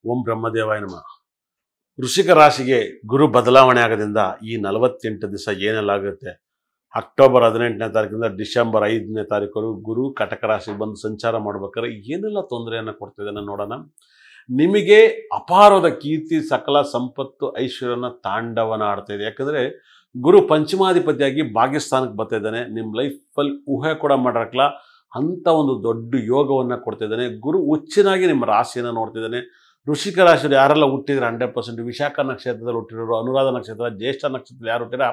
ಓಂ ಬ್ರಹ್ಮದೇವಾಯ ನಮಃ. ವೃಶ್ಚಿಕ ರಾಶಿಗೆ ಗುರು ಬದಲಾವಣೆ ಆಗೋದ್ರಿಂದ ಈ 48 ದಿವಸ ಏನೆಲ್ಲಾಗುತ್ತೆ, ಅಕ್ಟೋಬರ್ 18ನೇ ತಾರೀಕಿಂದ ಡಿಸೆಂಬರ್ 5ನೇ ತಾರೀಕುವರೆಗೂ ಗುರು ಕಟಕ ರಾಶಿಗೆ ಬಂದು ಸಂಚಾರ ಮಾಡ್ಬೇಕಾದ್ರೆ ಏನೆಲ್ಲ ತೊಂದರೆಯನ್ನು ಕೊಡ್ತಿದ್ದಾನೆ ನೋಡೋಣ. ನಿಮಗೆ ಅಪಾರವಾದ ಕೀರ್ತಿ, ಸಕಲ ಸಂಪತ್ತು, ಐಶ್ವರ್ಯನ ತಾಂಡವನ ಆಡ್ತಾ ಇದೆ. ಯಾಕಂದರೆ ಗುರು ಪಂಚಮಾಧಿಪತಿಯಾಗಿ ಭಾಗ್ಯಸ್ಥಾನಕ್ಕೆ ಬರ್ತಾ ಇದ್ದಾನೆ. ನಿಮ್ಮ ಲೈಫಲ್ಲಿ ಊಹೆ ಕೂಡ ಮಾಡಿರಕ್ಲ ಅಂಥ ಒಂದು ದೊಡ್ಡ ಯೋಗವನ್ನು ಕೊಡ್ತಿದ್ದಾನೆ. ಗುರು ಹುಚ್ಚನಾಗಿ ನಿಮ್ಮ ರಾಶಿಯನ್ನು ನೋಡ್ತಿದ್ದಾನೆ. ವೃಶ್ಚಿಕ ರಾಶಿಯಲ್ಲಿ ಯಾರೆಲ್ಲ ಹುಟ್ಟಿದ್ರೆ 100%, ವಿಶಾಖ ನಕ್ಷತ್ರದಲ್ಲಿ ಹುಟ್ಟಿರೋರು, ಅನುರಾಧ ನಕ್ಷತ್ರ, ಜ್ಯೇಷ್ಠ ನಕ್ಷತ್ರದಲ್ಲಿ ಯಾರು ಹುಟ್ಟಿರ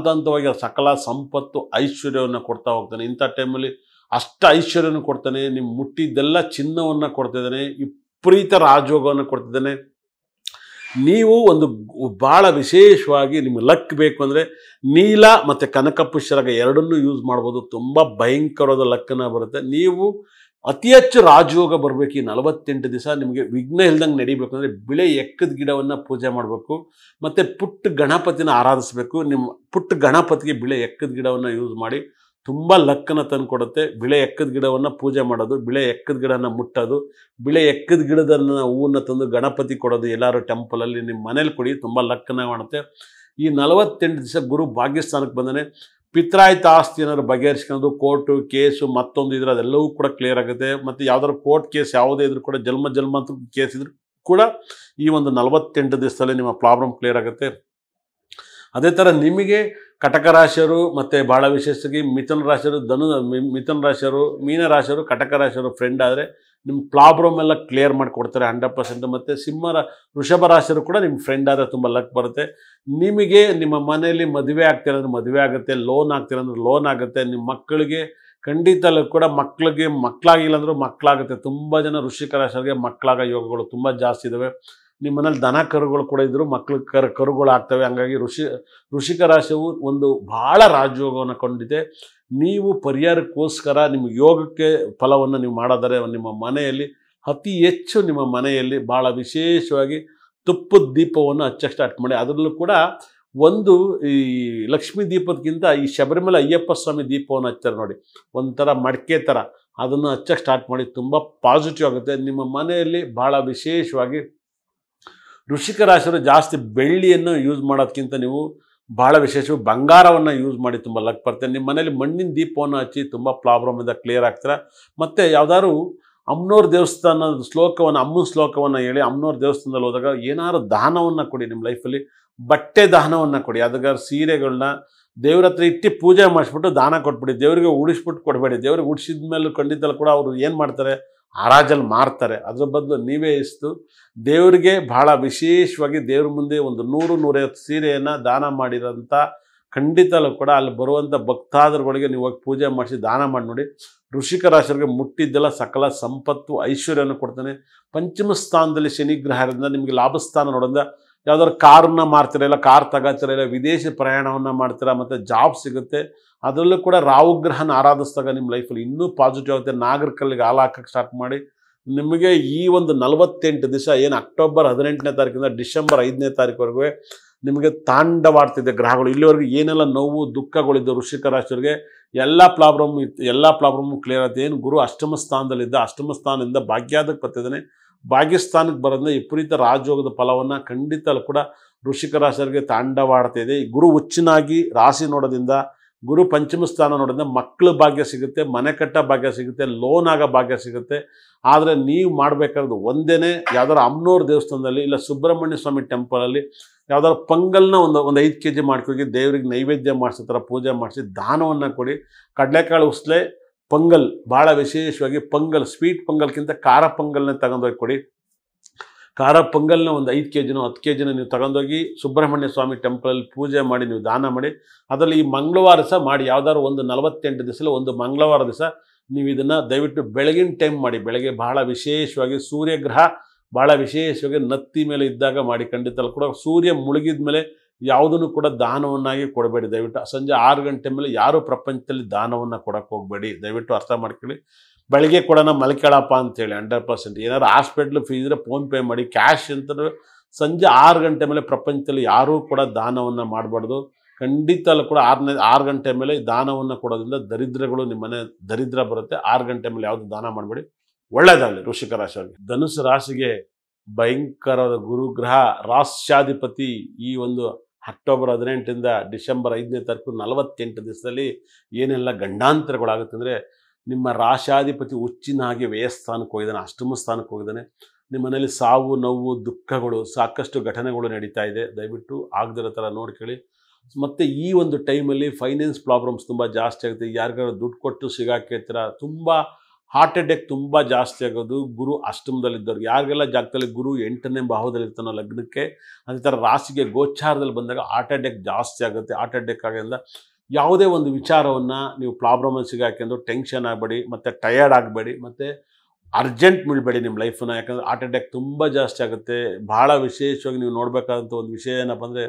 ಹಂತವಾಗಿ ಸಕಲ ಸಂಪತ್ತು ಐಶ್ವರ್ಯವನ್ನು ಕೊಡ್ತಾ ಹೋಗ್ತಾನೆ. ಇಂಥ ಟೈಮಲ್ಲಿ ಅಷ್ಟ ಐಶ್ವರ್ಯವನ್ನು ಕೊಡ್ತಾನೆ. ನಿಮ್ಮ ಮುಟ್ಟಿದ್ದೆಲ್ಲ ಚಿನ್ನವನ್ನು ಕೊಡ್ತಿದ್ದಾನೆ. ವಿಪರೀತ ರಾಜಯೋಗವನ್ನು ಕೊಡ್ತಿದ್ದಾನೆ. ನೀವು ಒಂದು ಭಾಳ ವಿಶೇಷವಾಗಿ ನಿಮ್ಮ ಲಕ್ ಬೇಕು ಅಂದರೆ ನೀಲ ಮತ್ತು ಕನಕಪುಷ್ಯರಾಗ ಎರಡನ್ನೂ ಯೂಸ್ ಮಾಡ್ಬೋದು. ತುಂಬ ಭಯಂಕರವಾದ ಲಕ್ಕನ್ನು ಬರುತ್ತೆ. ನೀವು ಅತಿ ಹೆಚ್ಚು ರಾಜಯೋಗ ಬರಬೇಕು. ಈ 48 ದಿವಸ ನಿಮಗೆ ವಿಘ್ನ ಇಲ್ದಂಗೆ ನಡಿಬೇಕು ಅಂದರೆ ಬಿಳೆ ಎಕ್ಕದ ಗಿಡವನ್ನು ಪೂಜೆ ಮಾಡಬೇಕು. ಮತ್ತು ಪುಟ್ಟ ಗಣಪತಿನ ಆರಾಧಿಸಬೇಕು. ನಿಮ್ಮ ಪುಟ್ಟ ಗಣಪತಿಗೆ ಬಿಳೆ ಎಕ್ಕದ ಗಿಡವನ್ನು ಯೂಸ್ ಮಾಡಿ ತುಂಬ ಲಕ್ಕನ್ನು ತಂದು ಕೊಡುತ್ತೆ. ಬಿಳೆ ಎಕ್ಕದ ಗಿಡವನ್ನು ಪೂಜೆ ಮಾಡೋದು, ಬಿಳೆ ಎಕ್ಕದ ಗಿಡನ ಮುಟ್ಟೋದು, ಬಿಳೆ ಎಕ್ಕದ ಗಿಡದನ್ನು ಹೂವನ್ನು ತಂದು ಗಣಪತಿ ಕೊಡೋದು, ಎಲ್ಲರೂ ಟೆಂಪಲಲ್ಲಿ ನಿಮ್ಮ ಮನೇಲಿ ಕೊಡಿ, ತುಂಬ ಲಕ್ಕನ್ನು ಮಾಡುತ್ತೆ. ಈ 48 ದಿವಸ ಗುರು ಭಾಗ್ಯಸ್ಥಾನಕ್ಕೆ ಬಂದಾನೆ. ಪಿತ್ರಾಯಿತ ಆಸ್ತಿ ಏನಾದ್ರು ಬಗೆಹರಿಸ್ಕೊಂಡು ಕೋರ್ಟು ಕೇಸು ಮತ್ತೊಂದು ಇದ್ರೆ ಅದೆಲ್ಲವೂ ಕೂಡ ಕ್ಲಿಯರ್ ಆಗುತ್ತೆ. ಮತ್ತು ಯಾವ್ದಾದ್ರು ಕೋರ್ಟ್ ಕೇಸ್ ಯಾವುದೇ ಇದ್ರೂ ಕೂಡ ಜನ್ಮ ಕೇಸ್ ಇದ್ರೂ ಕೂಡ ಈ ಒಂದು 48 ದಿವಸದಲ್ಲಿ ನಿಮ್ಮ ಪ್ರಾಬ್ಲಮ್ ಕ್ಲಿಯರ್ ಆಗುತ್ತೆ. ಅದೇ ಥರ ನಿಮಗೆ ಕಟಕ ರಾಶಿಯವರು ಮತ್ತು ಭಾಳ ವಿಶೇಷವಾಗಿ ಮಿಥುನ ರಾಶಿಯವರು ಮೀನ ರಾಶಿಯವರು ಕಟಕ ರಾಶಿಯವರು ಫ್ರೆಂಡ್ ಆದರೆ ನಿಮ್ಮ ಪ್ರಾಬ್ಲಮ್ ಎಲ್ಲ ಕ್ಲಿಯರ್ ಮಾಡಿಕೊಡ್ತಾರೆ 100%. ಮತ್ತು ವೃಷಭ ರಾಶಿಯವರು ಕೂಡ ನಿಮ್ಮ ಫ್ರೆಂಡ್ ಆದರೆ ತುಂಬ ಲಕ್ ಬರುತ್ತೆ. ನಿಮಗೆ ನಿಮ್ಮ ಮನೆಯಲ್ಲಿ ಮದುವೆ ಆಗ್ತೀರ ಅಂದರೆ ಮದುವೆ ಆಗುತ್ತೆ, ಲೋನ್ ಆಗ್ತೀರ ಅಂದರೆ ಲೋನ್ ಆಗುತ್ತೆ. ನಿಮ್ಮ ಮಕ್ಕಳಿಗೆ ಖಂಡಿತ ಕೂಡ ಮಕ್ಕಳಾಗಿಲ್ಲ ಅಂದರೂ ಮಕ್ಕಳಾಗುತ್ತೆ. ತುಂಬ ಜನ ವೃಶ್ಚಿಕ ರಾಶಿಯವರಿಗೆ ಮಕ್ಕಳಾಗೋ ಯೋಗಗಳು ತುಂಬ ಜಾಸ್ತಿ ಇದ್ದಾವೆ. ನಿಮ್ಮ ಮನೇಲಿ ದನ ಕರುಗಳು ಕೂಡ ಇದ್ದರೂ ಮಕ್ಕಳು ಕರುಗಳು ಆಗ್ತವೆ. ಹಂಗಾಗಿ ವೃಶ್ಚಿಕ ರಾಶಿಯು ಒಂದು ಭಾಳ ರಾಜಯೋಗವನ್ನು ಕೊಂಡಿದೆ. ನೀವು ಪರಿಹಾರಕ್ಕೋಸ್ಕರ ನಿಮ್ಮ ಯೋಗಕ್ಕೆ ಫಲವನ್ನು ನೀವು ಮಾಡೋದರೆ ನಿಮ್ಮ ಮನೆಯಲ್ಲಿ ಅತಿ ಹೆಚ್ಚು ನಿಮ್ಮ ಮನೆಯಲ್ಲಿ ಭಾಳ ವಿಶೇಷವಾಗಿ ತುಪ್ಪದ ದೀಪವನ್ನು ಹಚ್ಚಕ್ಕೆ ಸ್ಟಾರ್ಟ್ ಮಾಡಿ. ಅದರಲ್ಲೂ ಕೂಡ ಒಂದು ಈ ಲಕ್ಷ್ಮೀ ದೀಪದಕ್ಕಿಂತ ಈ ಶಬರಿಮಲೆ ಅಯ್ಯಪ್ಪ ಸ್ವಾಮಿ ದೀಪವನ್ನು ಹಚ್ತಾರೆ ನೋಡಿ, ಒಂಥರ ಮಡಿಕೆ ಥರ, ಅದನ್ನು ಹಚ್ಚಕ್ಕೆ ಸ್ಟಾರ್ಟ್ ಮಾಡಿ. ತುಂಬ ಪಾಸಿಟಿವ್ ಆಗುತ್ತೆ. ನಿಮ್ಮ ಮನೆಯಲ್ಲಿ ಭಾಳ ವಿಶೇಷವಾಗಿ ವೃಶ್ಚಿಕ ರಾಶಿಯವರು ಜಾಸ್ತಿ ಬೆಳ್ಳಿಯನ್ನು ಯೂಸ್ ಮಾಡೋದಕ್ಕಿಂತ ನೀವು ಭಾಳ ವಿಶೇಷವಾಗಿ ಬಂಗಾರವನ್ನು ಯೂಸ್ ಮಾಡಿ ತುಂಬ ಲಕ್ ಬರ್ತದೆ. ನಿಮ್ಮ ಮನೇಲಿ ಮಣ್ಣಿನ ದೀಪವನ್ನು ಹಚ್ಚಿ ತುಂಬ ಪ್ರಾಬ್ಲಮಿಂದ ಕ್ಲಿಯರ್ ಆಗ್ತಾರೆ. ಮತ್ತು ಯಾವುದಾದ್ರು ಅಮ್ಮನವ್ರ ದೇವಸ್ಥಾನದ ಅಮ್ಮನ ಶ್ಲೋಕವನ್ನು ಹೇಳಿ ಅಮ್ಮನವ್ರ ದೇವಸ್ಥಾನದಲ್ಲಿ ಹೋದಾಗ ಏನಾದ್ರು ದಾನವನ್ನು ಕೊಡಿ. ನಿಮ್ಮ ಲೈಫಲ್ಲಿ ಬಟ್ಟೆ ದಾನವನ್ನು ಕೊಡಿ. ಅದಕ್ಕೆ ಸೀರೆಗಳನ್ನ ದೇವ್ರ ಹತ್ರ ಇಟ್ಟು ಪೂಜೆ ಮಾಡಿಸ್ಬಿಟ್ಟು ದಾನ ಕೊಟ್ಬಿಡಿ. ದೇವರಿಗೆ ಉಡಿಸ್ಬಿಟ್ಟು ಕೊಡಬೇಡಿ. ದೇವ್ರಿಗೆ ಉಡಿಸಿದ ಮೇಲೆ ಖಂಡಿತ ಕೂಡ ಅವರು ಏನು ಮಾಡ್ತಾರೆ, ಹರಾಜಲ್ಲಿ ಮಾರ್ತಾರೆ. ಅದ್ರ ಬದಲು ನೀವೇ ಇಷ್ಟು ದೇವರಿಗೆ ಭಾಳ ವಿಶೇಷವಾಗಿ ದೇವ್ರ ಮುಂದೆ ಒಂದು 100-150 ಸೀರೆಯನ್ನು ದಾನ ಮಾಡಿರೋಂಥ ಖಂಡಿತಲೂ ಕೂಡ ಅಲ್ಲಿ ಬರುವಂಥ ಭಕ್ತಾದರುಗಳಿಗೆ ನೀವು ಹೋಗಿ ಪೂಜೆ ಮಾಡಿಸಿ ದಾನ ಮಾಡಿ ನೋಡಿ. ವೃಶ್ಚಿಕ ರಾಶಿಯವರಿಗೆ ಮುಟ್ಟಿದ್ದೆಲ್ಲ ಸಕಲ ಸಂಪತ್ತು ಐಶ್ವರ್ಯವನ್ನು ಕೊಡ್ತಾನೆ. ಪಂಚಮ ಸ್ಥಾನದಲ್ಲಿ ಶನಿಗ್ರಹ ಇರೋದ್ರಿಂದ ನಿಮಗೆ ಲಾಭಸ್ಥಾನ ನೋಡೋದ್ರಿಂದ ಯಾವ್ದಾದ್ರು ಕಾರನ್ನ ಮಾರ್ತೀರ, ಇಲ್ಲ ಕಾರ್ ತಗೋತೀರ, ಇಲ್ಲ ವಿದೇಶಿ ಪ್ರಯಾಣವನ್ನು ಮಾಡ್ತೀರಾ, ಮತ್ತು ಜಾಬ್ ಸಿಗುತ್ತೆ. ಅದರಲ್ಲೂ ಕೂಡ ರಾಹುಗ್ರಹನ ಆರಾಧಿಸಿದಾಗ ನಿಮ್ಮ ಲೈಫಲ್ಲಿ ಇನ್ನೂ ಪಾಸಿಟಿವ್ ಆಗುತ್ತೆ. ನಾಗರಿಕರಿಗೆ ಹಾಲು ಹಾಕಕ್ಕೆ ಸ್ಟಾರ್ಟ್ ಮಾಡಿ. ನಿಮಗೆ ಈ ಒಂದು 48 ದಿವಸ ಏನು ಅಕ್ಟೋಬರ್ 18ನೇ ತಾರೀಕಿಂದ ಡಿಸೆಂಬರ್ 5ನೇ ತಾರೀಕುವರೆಗೂ ನಿಮಗೆ ತಾಂಡವಾಡ್ತಿದೆ ಗ್ರಹಗಳು. ಇಲ್ಲಿವರೆಗೂ ಏನೆಲ್ಲ ನೋವು ದುಃಖಗಳಿದ್ದು ವೃಶ್ಚಿಕ ರಾಶಿಯವರಿಗೆ ಎಲ್ಲ ಪ್ರಾಬ್ಲಮ್ಮು ಕ್ಲಿಯರ್ ಆಗುತ್ತೆ. ಏನು ಗುರು ಅಷ್ಟಮ ಸ್ಥಾನದಲ್ಲಿದ್ದ, ಅಷ್ಟಮ ಸ್ಥಾನದಿಂದ ಭಾಗ್ಯಾದಕ್ಕೆ ಬರ್ತಿದ್ದಾನೆ. ಭಾಗ್ಯಸ್ಥಾನಕ್ಕೆ ಬರೋದ್ರಿಂದ ವಿಪರೀತ ರಾಜಯೋಗದ ಫಲವನ್ನು ಖಂಡಿತ ಕೂಡ ವೃಶ್ಚಿಕ ರಾಶಿಯವರಿಗೆ ತಾಂಡವಾಡ್ತಿದೆ. ಗುರು ಹುಚ್ಚನಾಗಿ ರಾಶಿ ನೋಡೋದ್ರಿಂದ, ಗುರು ಪಂಚಮ ಸ್ಥಾನ ನೋಡೋದ್ರಿಂದ ಮಕ್ಕಳ ಭಾಗ್ಯ ಸಿಗುತ್ತೆ, ಮನೆ ಕಟ್ಟ ಭಾಗ್ಯ ಸಿಗುತ್ತೆ, ಲೋನ್ ಆಗೋ ಭಾಗ್ಯ ಸಿಗುತ್ತೆ. ಆದರೆ ನೀವು ಮಾಡಬೇಕಾದ್ರೆ ಒಂದೇ ಯಾವ್ದಾದ್ರು ಅಮ್ಮನವ್ರ ದೇವಸ್ಥಾನದಲ್ಲಿ ಇಲ್ಲ ಸುಬ್ರಹ್ಮಣ್ಯ ಸ್ವಾಮಿ ಟೆಂಪಲಲ್ಲಿ ಯಾವ್ದಾದ್ರು ಪೊಂಗಲ್ನ ಒಂದು 5 kg ಮಾಡ್ಕೋಗಿ ದೇವರಿಗೆ ನೈವೇದ್ಯ ಮಾಡಿಸೋ ಥರ ಪೂಜೆ ಮಾಡಿಸಿ ದಾನವನ್ನು ಕೊಡಿ. ಕಡಲೆಕಾಳು ಉಸ್ಲೆ ಪೊಂಗಲ್ ಭಾಳ ವಿಶೇಷವಾಗಿ ಸ್ವೀಟ್ ಪೊಂಗಲ್ಗಿಂತ ಖಾರ ಪೊಂಗಲ್ನ ತಗೊಂಡೋಗಿ ಕೊಡಿ. ಖಾರ ಪೊಂಗಲ್ನ ಒಂದು 5 kg 10 kg ನೀವು ತಗೊಂಡೋಗಿ ಸುಬ್ರಹ್ಮಣ್ಯ ಸ್ವಾಮಿ ಟೆಂಪಲಲ್ಲಿ ಪೂಜೆ ಮಾಡಿ ನೀವು ದಾನ ಮಾಡಿ. ಅದರಲ್ಲಿ ಈ ಮಂಗಳವಾರ ದಿವಸ ಮಾಡಿ. ಯಾವ್ದಾದ್ರು ಒಂದು 48 ದಿವಸದಲ್ಲಿ ಒಂದು ಮಂಗಳವಾರ ದಿವಸ ನೀವು ಇದನ್ನು ದಯವಿಟ್ಟು ಬೆಳಗಿನ ಟೈಮ್ ಮಾಡಿ. ಬೆಳಗ್ಗೆ ಭಾಳ ವಿಶೇಷವಾಗಿ ಸೂರ್ಯಗ್ರಹ ಭಾಳ ವಿಶೇಷವಾಗಿ ನತ್ತಿ ಮೇಲೆ ಇದ್ದಾಗ ಮಾಡಿ. ಖಂಡಿತ ಕೂಡ ಸೂರ್ಯ ಮುಳುಗಿದ ಮೇಲೆ ಯಾವುದನ್ನು ಕೂಡ ದಾನವನ್ನಾಗಿ ಕೊಡಬೇಡಿ. ದಯವಿಟ್ಟು ಸಂಜೆ 6 ಗಂಟೆ ಮೇಲೆ ಯಾರೂ ಪ್ರಪಂಚದಲ್ಲಿ ದಾನವನ್ನು ಕೊಡೋಕ್ಕೆ ಹೋಗಬೇಡಿ. ದಯವಿಟ್ಟು ಅರ್ಥ ಮಾಡ್ಕೊಳ್ಳಿ. ಬೆಳಗ್ಗೆ ಕೊಡೋಣ ಮಲ್ಕೊಳ್ಳಪ್ಪ ಅಂತೇಳಿ 100%. ಏನಾದ್ರು ಹಾಸ್ಪಿಟ್ಲ್ ಫೀಸ್ ಇದ್ರೆ ಫೋನ್ಪೇ ಮಾಡಿ. ಕ್ಯಾಶ್ ಅಂತಂದ್ರೆ ಸಂಜೆ 6 ಗಂಟೆ ಮೇಲೆ ಪ್ರಪಂಚದಲ್ಲಿ ಯಾರೂ ಕೂಡ ದಾನವನ್ನು ಮಾಡಬಾರ್ದು. ಖಂಡಿತ ಕೂಡ 6 ಗಂಟೆ ಮೇಲೆ ದಾನವನ್ನು ಕೊಡೋದ್ರಿಂದ ದರಿದ್ರಗಳು ನಿಮ್ಮನೆ ದರಿದ್ರ ಬರುತ್ತೆ. 6 ಗಂಟೆ ಮೇಲೆ ಯಾವುದು ದಾನ ಮಾಡಬೇಡಿ. ಒಳ್ಳೆಯದಾಗಲಿ ವೃಶ್ಚಿಕ ರಾಶಿಯವರಿಗೆ. ಧನುಸ್ಸು ರಾಶಿಗೆ ಭಯಂಕರವಾದ ಗುರುಗ್ರಹ ರಾಸ್ಯಾಧಿಪತಿ ಈ ಒಂದು ಅಕ್ಟೋಬರ್ 18ರಿಂದ ಡಿಸೆಂಬರ್ 5ನೇ ತಾರೀಕು 48 ದಿವಸದಲ್ಲಿ ಏನೆಲ್ಲ ಗಂಡಾಂತರಗಳಾಗುತ್ತೆ ಅಂದರೆ, ನಿಮ್ಮ ರಾಶಾಧಿಪತಿ ಹುಚ್ಚಿನ ಹಾಗೆ ವ್ಯಯಸ್ಥಾನಕ್ಕೆ ಹೋಗಿದ್ದಾನೆ, ಅಷ್ಟಮ ಸ್ಥಾನಕ್ಕೆ ಹೋಗಿದ್ದಾನೆ. ನಿಮ್ಮ ಮನೇಲಿ ಸಾವು ನೋವು ದುಃಖಗಳು ಸಾಕಷ್ಟು ಘಟನೆಗಳು ನಡೀತಾ ಇದೆ. ದಯವಿಟ್ಟು ಆಗದಿರೋ ಥರ ನೋಡ್ಕೊಳ್ಳಿ. ಮತ್ತು ಈ ಒಂದು ಟೈಮಲ್ಲಿ ಫೈನಾನ್ಸ್ ಪ್ರಾಬ್ಲಮ್ಸ್ ತುಂಬ ಜಾಸ್ತಿ ಆಗುತ್ತೆ. ಯಾರಿಗಾರು ದುಡ್ಡು ಕೊಟ್ಟು ಸಿಗಾಕಿರ್ತೀರ, ತುಂಬ ಹಾರ್ಟ್ ಅಟ್ಯಾಕ್ ತುಂಬ ಜಾಸ್ತಿ ಆಗೋದು ಗುರು ಅಷ್ಟಮದಲ್ಲಿದ್ದವ್ರಿಗೆ. ಯಾರಿಗೆಲ್ಲ ಜಾಗದಲ್ಲಿ ಗುರು 8ನೇ ಭಾವದಲ್ಲಿರ್ತಾನೋ ಲಗ್ನಕ್ಕೆ, ಅದೇ ಥರ ರಾಶಿಗೆ ಗೋಚಾರದಲ್ಲಿ ಬಂದಾಗ ಹಾರ್ಟ್ ಅಟ್ಯಾಕ್ ಜಾಸ್ತಿ ಆಗುತ್ತೆ. ಹಾರ್ಟ್ ಅಟ್ಯಾಕ್ ಆಗಿಂದ ಯಾವುದೇ ಒಂದು ವಿಚಾರವನ್ನು ನೀವು ಪ್ರಾಬ್ಲಮಲ್ಲಿ ಸಿಗಾಕೊಂಡು ಟೆನ್ಷನ್ ಆಗಬೇಡಿ, ಮತ್ತು ಟಯರ್ಡ್ ಆಗಬೇಡಿ, ಮತ್ತು ಅರ್ಜೆಂಟ್ ಬೀಳಬೇಡಿ ನಿಮ್ಮ ಲೈಫನ್ನು. ಯಾಕಂದರೆ ಹಾರ್ಟ್ ಅಟ್ಯಾಕ್ ತುಂಬ ಜಾಸ್ತಿ ಆಗುತ್ತೆ. ಭಾಳ ವಿಶೇಷವಾಗಿ ನೀವು ನೋಡಬೇಕಾದಂಥ ಒಂದು ವಿಷಯ ಏನಪ್ಪ ಅಂದರೆ,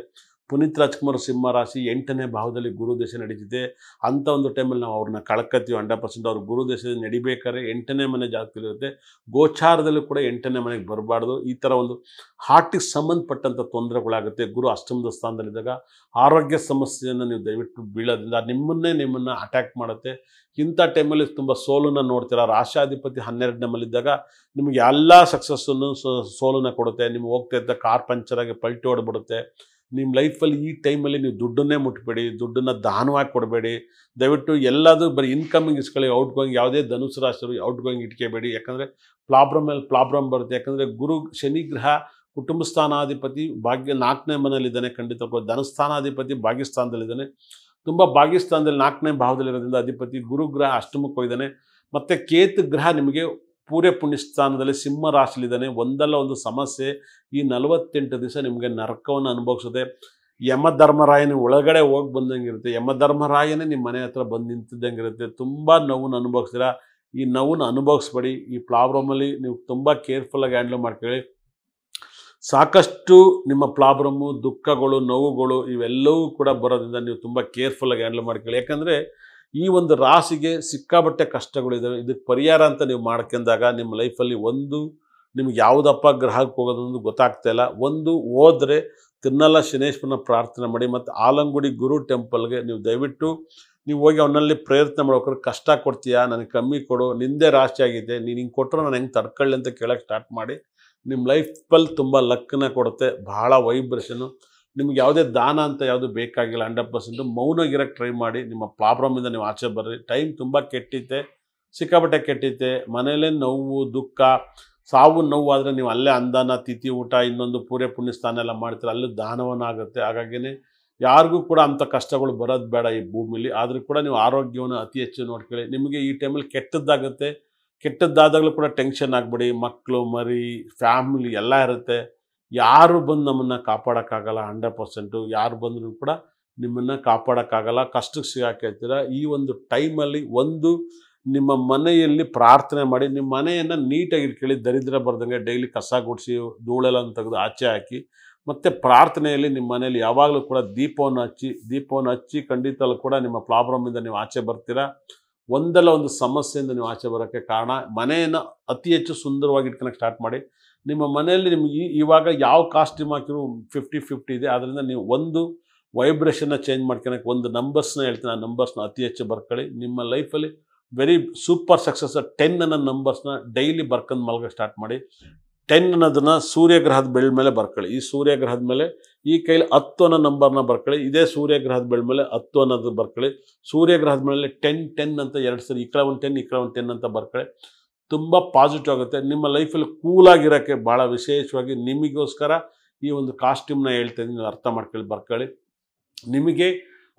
ಪುನೀತ್ ರಾಜ್ಕುಮಾರ್ ಸಿಂಹ ರಾಶಿ 8ನೇ ಭಾವದಲ್ಲಿ ಗುರು ದಶೆ ನಡೀತಿದೆ. ಅಂಥ ಒಂದು ಟೈಮಲ್ಲಿ ನಾವು ಅವ್ರನ್ನ ಕಳ್ಕೊತೀವಿ 100%. ಅವ್ರು ಗುರು ದಶೆ ನಡಿಬೇಕಾದ್ರೆ 8ನೇ ಮನೆ ಜಾಗದಲ್ಲಿರುತ್ತೆ. ಗೋಚಾರದಲ್ಲೂ ಕೂಡ 8ನೇ ಮನೆಗೆ ಬರಬಾರ್ದು. ಈ ಥರ ಒಂದು ಹಾರ್ಟಿಗೆ ಸಂಬಂಧಪಟ್ಟಂಥ ತೊಂದರೆಗಳಾಗುತ್ತೆ. ಗುರು ಅಷ್ಟಮದ ಸ್ಥಾನದಲ್ಲಿದ್ದಾಗ ಆರೋಗ್ಯ ಸಮಸ್ಯೆಯನ್ನು ನೀವು ದಯವಿಟ್ಟು ಬೀಳೋದ್ರಿಂದ ನಿಮ್ಮನ್ನು ಅಟ್ಯಾಕ್ ಮಾಡುತ್ತೆ. ಇಂಥ ಟೈಮಲ್ಲಿ ತುಂಬ ಸೋಲನ್ನು ನೋಡ್ತೀರಾ. ರಾಶಾಧಿಪತಿ 12ನೇ ಮನೆಯಲ್ಲಿದ್ದಾಗ ನಿಮಗೆ ಎಲ್ಲ ಸಕ್ಸಸ್ಸನ್ನು ಸೋಲನ್ನು ಕೊಡುತ್ತೆ. ನಿಮ್ಗೆ ಹೋಗ್ತಾ ಇದ್ದ ಕಾರ್ ಪಂಚರಾಗಿ ಪಲ್ಟಿ ಹೊಡೆದ್ಬಿಡುತ್ತೆ. ನಿಮ್ಮ ಲೈಫಲ್ಲಿ ಈ ಟೈಮಲ್ಲಿ ನೀವು ದುಡ್ಡನ್ನೇ ಮುಟ್ಬೇಡಿ, ದುಡ್ಡನ್ನು ದಾನವಾಗಿ ಕೊಡಬೇಡಿ. ದಯವಿಟ್ಟು ಎಲ್ಲದೂ ಬರೀ ಇನ್ಕಮಿಂಗ್ ಇಸ್ಕೊಳ್ಳಿ, ಔಟ್ ಗೋಯಿಂಗ್ ಯಾವುದೇ ಧನುಸು ರಾಶಿಯವರು ಔಟ್ ಗೋಯಿಂಗ್ ಇಟ್ಕೋಬೇಡಿ. ಯಾಕಂದರೆ ಪ್ರಾಬ್ಲಮ್ ಬರುತ್ತೆ. ಯಾಕಂದರೆ ಗುರು ಶನಿ ಗ್ರಹ ಕುಟುಂಬ ಸ್ಥಾನಾಧಿಪತಿ ಭಾಗ್ಯ 4ನೇ ಮನೆಯಲ್ಲಿದ್ದಾನೆ. ಖಂಡಿತ ಧನಸ್ಥಾನಾಧಿಪತಿ ಭಾಗ್ಯಸ್ಥಾನದಲ್ಲಿದ್ದಾನೆ. ತುಂಬ ಭಾಗ್ಯಸ್ಥಾನದಲ್ಲಿ 4ನೇ ಭಾವದಲ್ಲಿರೋದ್ರಿಂದ ಅಧಿಪತಿ ಗುರುಗ್ರಹ ಅಷ್ಟಮಕ್ಕೆ ಹೋಗಿದ್ದಾನೆ. ಮತ್ತು ಕೇತು ಗ್ರಹ ನಿಮಗೆ ಪೂರ್ಯ ಪುಣ್ಯಸ್ಥಾನದಲ್ಲಿ ಸಿಂಹ ರಾಶಿಲಿದ್ದಾನೆ. ಒಂದಲ್ಲ ಒಂದು ಸಮಸ್ಯೆ ಈ 48 ದಿವಸ ನಿಮಗೆ ನರಕವನ್ನು ಅನುಭವಿಸುತ್ತೆ. ಯಮಧರ್ಮರಾಯನ ಒಳಗಡೆ ಹೋಗಿ ಬಂದಂಗಿರುತ್ತೆ. ಯಮಧರ್ಮರಾಯನೇ ನಿಮ್ಮ ಮನೆ ಹತ್ರ ಬಂದು ನಿಂತಿದ್ದಂಗಿರುತ್ತೆ. ತುಂಬ ನೋವನ್ನು ಅನುಭವಿಸ್ತೀರಾ. ಈ ನೋವನ್ನು ಅನುಭವಿಸ್ಬೇಡಿ. ಈ ಪ್ರಾಬ್ಲಮಲ್ಲಿ ನೀವು ತುಂಬ ಕೇರ್ಫುಲ್ಲಾಗಿ ಹ್ಯಾಂಡಲ್ ಮಾಡ್ಕೊಳ್ಳಿ. ಸಾಕಷ್ಟು ನಿಮ್ಮ ಪ್ರಾಬ್ಲಮ್ಮು, ದುಃಖಗಳು, ನೋವುಗಳು ಇವೆಲ್ಲವೂ ಕೂಡ ಬರೋದ್ರಿಂದ ನೀವು ತುಂಬ ಕೇರ್ಫುಲ್ಲಾಗಿ ಹ್ಯಾಂಡಲ್ ಮಾಡ್ಕೊಳ್ಳಿ. ಯಾಕಂದರೆ ಈ ಒಂದು ರಾಶಿಗೆ ಸಿಕ್ಕಾಬಟ್ಟೆ ಕಷ್ಟಗಳಿದ್ದಾವೆ. ಇದಕ್ಕೆ ಪರಿಹಾರ ಅಂತ ನೀವು ಮಾಡ್ಕೊಂಡಾಗ ನಿಮ್ಮ ಲೈಫಲ್ಲಿ ಒಂದು ನಿಮ್ಗೆ ಯಾವುದಪ್ಪ ಗ್ರಹಕ್ಕೆ ಹೋಗೋದೊಂದು ಗೊತ್ತಾಗ್ತಾ ಇಲ್ಲ. ಒಂದು ಹೋದರೆ ತಿನ್ನಲ್ಲ ಶನೇಶ್ವರನ ಪ್ರಾರ್ಥನೆ ಮಾಡಿ. ಮತ್ತು ಆಲಂಗುಡಿ ಗುರು ಟೆಂಪಲ್ಗೆ ನೀವು ದಯವಿಟ್ಟು ನೀವು ಹೋಗಿ ಅವನಲ್ಲಿ ಪ್ರಯತ್ನ ಮಾಡ್ಬೇಕಾದ್ರೆ, ಕಷ್ಟ ಕೊಡ್ತೀಯಾ, ನನಗೆ ಕಮ್ಮಿ ಕೊಡು, ನಿಂದೇ ರಾಶಿ ಆಗಿದೆ, ನೀನು ಹಿಂಗೆ ಕೊಟ್ಟರೆ ನಾನು ಹೆಂಗೆ ತಡ್ಕೊಳ್ಳಿ ಅಂತ ಕೇಳೋಕ್ಕೆ ಸ್ಟಾರ್ಟ್ ಮಾಡಿ. ನಿಮ್ಮ ಲೈಫಲ್ಲಿ ತುಂಬ ಲಕ್ಕನ್ನ ಕೊಡುತ್ತೆ. ಭಾಳ ವೈಬ್ರೇಷನು. ನಿಮ್ಗೆ ಯಾವುದೇ ದಾನ ಅಂತ ಯಾವುದು ಬೇಕಾಗಿಲ್ಲ. 100% ಮೌನಗಿರೋಕ್ಕೆ ಟ್ರೈ ಮಾಡಿ. ನಿಮ್ಮ ಪ್ರಾಬ್ಲಮಿಂದ ನೀವು ಆಚೆ ಬರ್ರಿ. ಟೈಮ್ ತುಂಬ ಕೆಟ್ಟಿತ್ತೆ, ಸಿಕ್ಕಾಪಟ್ಟೆ ಕೆಟ್ಟಿತ್ತೆ. ಮನೇಲೇ ನೋವು ದುಃಖ ಸಾವು ನೋವು ಆದರೆ ನೀವು ಅಲ್ಲೇ ಅಂದಾನ ತಿಥಿ ಊಟ ಇನ್ನೊಂದು ಪೂರ್ಯ ಪುಣ್ಯ ಸ್ಥಾನ ಎಲ್ಲ ಮಾಡ್ತೀರ, ಅಲ್ಲೂ ದಾನವನ್ನಾಗುತ್ತೆ. ಹಾಗಾಗಿಯೇ ಯಾರಿಗೂ ಕೂಡ ಅಂಥ ಕಷ್ಟಗಳು ಬರೋದು ಬೇಡ ಈ ಭೂಮಿಲಿ. ಆದರೂ ಕೂಡ ನೀವು ಆರೋಗ್ಯವನ್ನು ಅತಿ ಹೆಚ್ಚು ನೋಡ್ಕೊಳ್ಳಿ. ನಿಮಗೆ ಈ ಟೈಮಲ್ಲಿ ಕೆಟ್ಟದ್ದಾಗುತ್ತೆ. ಕೆಟ್ಟದ್ದಾದಾಗಲೂ ಕೂಡ ಟೆನ್ಷನ್ ಆಗಬೇಡಿ. ಮಕ್ಕಳು ಮರಿ ಫ್ಯಾಮಿಲಿ ಎಲ್ಲ ಇರುತ್ತೆ. ಯಾರು ಬಂದು ನಮ್ಮನ್ನು ಕಾಪಾಡೋಕ್ಕಾಗಲ್ಲ. 100% ಯಾರು ಬಂದರೂ ಕೂಡ ನಿಮ್ಮನ್ನು ಕಾಪಾಡೋಕ್ಕಾಗಲ್ಲ. ಕಷ್ಟಕ್ಕೆ ಸಿಗಾಕಿರ್ತೀರ. ಈ ಒಂದು ಟೈಮಲ್ಲಿ ಒಂದು ನಿಮ್ಮ ಮನೆಯಲ್ಲಿ ಪ್ರಾರ್ಥನೆ ಮಾಡಿ. ನಿಮ್ಮ ಮನೆಯನ್ನು ನೀಟಾಗಿ ಇಟ್ಕೊಳ್ಳಿ. ದರಿದ್ರ ಬರ್ದಂಗೆ ಡೈಲಿ ಕಸ ಗುಡಿಸಿ ಧೂಳೆಲ್ಲ ತೆಗೆದು ಆಚೆ ಹಾಕಿ. ಮತ್ತು ಪ್ರಾರ್ಥನೆಯಲ್ಲಿ ನಿಮ್ಮ ಮನೆಯಲ್ಲಿ ಯಾವಾಗಲೂ ಕೂಡ ದೀಪವನ್ನು ಹಚ್ಚಿ ಖಂಡಿತಲ್ಲೂ ಕೂಡ ನಿಮ್ಮ ಪ್ರಾಬ್ಲಮಿಂದ ನೀವು ಆಚೆ ಬರ್ತೀರಾ. ಒಂದಲ್ಲ ಒಂದು ಸಮಸ್ಯೆಯಿಂದ ನೀವು ಆಚೆ ಬರೋಕ್ಕೆ ಕಾರಣ. ಮನೆಯನ್ನು ಅತಿ ಹೆಚ್ಚು ಸುಂದರವಾಗಿ ಇಟ್ಕೊಳಕ್ಕೆ ಸ್ಟಾರ್ಟ್ ಮಾಡಿ. ನಿಮ್ಮ ಮನೆಯಲ್ಲಿ ನಿಮ್ಗೆ ಇವಾಗ ಯಾವ ಕಾಸ್ಟ್ಯೂಮ್ ಹಾಕಿರೋ 50-50 ಇದೆ. ಆದ್ದರಿಂದ ನೀವು ಒಂದು ವೈಬ್ರೇಷನ್ನ ಚೇಂಜ್ ಮಾಡ್ಕೊಳಕ್ಕೆ ಒಂದು ನಂಬರ್ಸ್ನ ಹೇಳ್ತೀನಿ. ಆ ನಂಬರ್ಸ್ನ ಅತಿ ಹೆಚ್ಚು ಬರ್ಕೊಳ್ಳಿ. ನಿಮ್ಮ ಲೈಫಲ್ಲಿ ವೆರಿ ಸೂಪರ್ ಸಕ್ಸಸ್ 10 ಅನ್ನೋ ನಂಬರ್ಸ್ನ ಡೈಲಿ ಬರ್ಕೊಂಡು ಮಲಗೋಕ್ಕೆ ಸ್ಟಾರ್ಟ್ ಮಾಡಿ. 10 ಅನ್ನೋದನ್ನು ಸೂರ್ಯಗ್ರಹದ ಬೆಳ್ಳ ಮೇಲೆ ಬರ್ಕೊಳ್ಳಿ. ಈ ಸೂರ್ಯಗ್ರಹದ ಮೇಲೆ ಈ ಕೈಲಿ 10 ಅನ್ನೋ ನಂಬರ್ನ ಬರ್ಕೊಳ್ಳಿ. ಇದೇ ಸೂರ್ಯಗ್ರಹದ ಬೆಳ್ಳ ಮೇಲೆ 10 ಅನ್ನೋದು ಬರ್ಕೊಳ್ಳಿ. ಸೂರ್ಯಗ್ರಹದ ಮೇಲೆ 10 ಅಂತ 2 ಸರಿ ಈ ಕಡೆ ಒಂದು 10 ಈ ಕಡೆ ಒಂದು 10 ಅಂತ ಬರ್ಕೊಳ್ಳಿ. ತುಂಬ ಪಾಸಿಟಿವ್ ಆಗುತ್ತೆ. ನಿಮ್ಮ ಲೈಫಲ್ಲಿ ಕೂಲಾಗಿರೋಕ್ಕೆ ಭಾಳ ವಿಶೇಷವಾಗಿ ನಿಮಗೋಸ್ಕರ ಈ ಒಂದು ಕಾಸ್ಟ್ಯೂಮ್ನ ಹೇಳ್ತೀನಿ. ನೀವು ಅರ್ಥ ಮಾಡ್ಕೊಳ್ಳಿ, ಬರ್ಕೊಳ್ಳಿ. ನಿಮಗೆ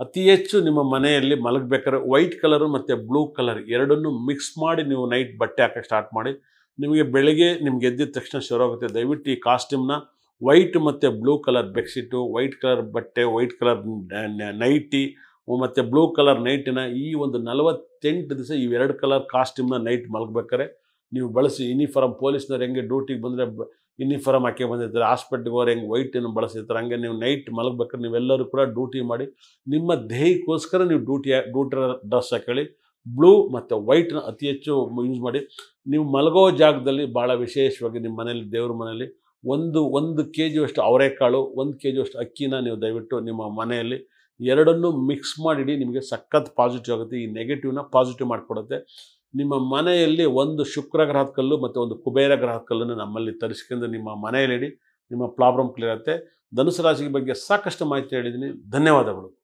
ಅತಿ ಹೆಚ್ಚು ನಿಮ್ಮ ಮನೆಯಲ್ಲಿ ಮಲಗಬೇಕಾದ್ರೆ ವೈಟ್ ಕಲರು ಮತ್ತು ಬ್ಲೂ ಕಲರ್ ಎರಡನ್ನೂ ಮಿಕ್ಸ್ ಮಾಡಿ ನೀವು ನೈಟ್ ಬಟ್ಟೆ ಹಾಕೋಕ್ಕೆ ಸ್ಟಾರ್ಟ್ ಮಾಡಿ. ನಿಮಗೆ ಬೆಳಗ್ಗೆ ನಿಮ್ಗೆ ಎದ್ದಿದ ತಕ್ಷಣ ಶುರುವಾಗುತ್ತೆ. ದಯವಿಟ್ಟು ಈ ಕಾಸ್ಟ್ಯೂಮ್ನ ವೈಟ್ ಮತ್ತು blue colour bedsheet, white colour ಬಟ್ಟೆ, ವೈಟ್ ಕಲರ್ ನೈಟಿ ಮತ್ತು ಬ್ಲೂ ಕಲರ್ ನೈಟಿನ ಈ ಒಂದು 48 ದಿವಸ ಇವೆರಡು ಕಲರ್ ಕಾಸ್ಟ್ಯೂಮ್ನ ನೈಟ್ ಮಲಗಬೇಕಾದ್ರೆ ನೀವು ಬಳಸಿ. ಯೂನಿಫಾರ್ಮ್ ಪೊಲೀಸ್ನವ್ರು ಹೆಂಗೆ ಡ್ಯೂಟಿಗೆ ಬಂದರೆ ಯೂನಿಫಾರ್ಮ್ ಹಾಕಿ ಬಂದಿರ್ತಾರೆ, ಹಾಸ್ಪಿಟ್ಲಿಗೆ ಹೋದ್ರೆ ಹೆಂಗೆ ವೈಟನ್ನು ಬಳಸಿರ್ತಾರೆ, ಹಂಗೆ ನೀವು ನೈಟ್ ಮಲಗಬೇಕಾದ್ರೆ ನೀವೆಲ್ಲರೂ ಕೂಡ ಡ್ಯೂಟಿ ಮಾಡಿ. ನಿಮ್ಮ ದೇಹಕ್ಕೋಸ್ಕರ ನೀವು ಡ್ಯೂಟಿ ಡ್ರೆಸ್ ಹಾಕೊಳ್ಳಿ. ಬ್ಲೂ ಮತ್ತು ವೈಟ್ನ ಅತಿ ಹೆಚ್ಚು ಯೂಸ್ ಮಾಡಿ. ನೀವು ಮಲಗೋ ಜಾಗದಲ್ಲಿ ಭಾಳ ವಿಶೇಷವಾಗಿ ನಿಮ್ಮ ಮನೇಲಿ ದೇವ್ರ ಮನೆಯಲ್ಲಿ ಒಂದು kg ಅವರೆಕಾಳು, 1 kg ಅಕ್ಕಿನ ನೀವು ದಯವಿಟ್ಟು ನಿಮ್ಮ ಮನೆಯಲ್ಲಿ ಎರಡನ್ನೂ ಮಿಕ್ಸ್ ಮಾಡಿಡಿ. ನಿಮಗೆ ಸಖತ್ ಪಾಸಿಟಿವ್ ಆಗುತ್ತೆ. ಈ ನೆಗೆಟಿವ್ನ ಪಾಸಿಟಿವ್ ಮಾಡಿಕೊಡುತ್ತೆ. ನಿಮ್ಮ ಮನೆಯಲ್ಲಿ ಒಂದು ಶುಕ್ರ ಗ್ರಹದ ಕಲ್ಲು ಮತ್ತು ಒಂದು ಕುಬೇರ ಗ್ರಹದ ಕಲ್ಲನ್ನು ನಮ್ಮಲ್ಲಿ ತರಿಸ್ಕೊಂಡು ನಿಮ್ಮ ಮನೆಯಲ್ಲಿ ಇಡಿ. ನಿಮ್ಮ ಪ್ರಾಬ್ಲಮ್ ಕ್ಲಿಯರ್ ಆಗುತ್ತೆ. ಧನುಸು ರಾಶಿ ಬಗ್ಗೆ ಸಾಕಷ್ಟು ಮಾಹಿತಿ ಹೇಳಿದ್ದೀನಿ. ಧನ್ಯವಾದಗಳು.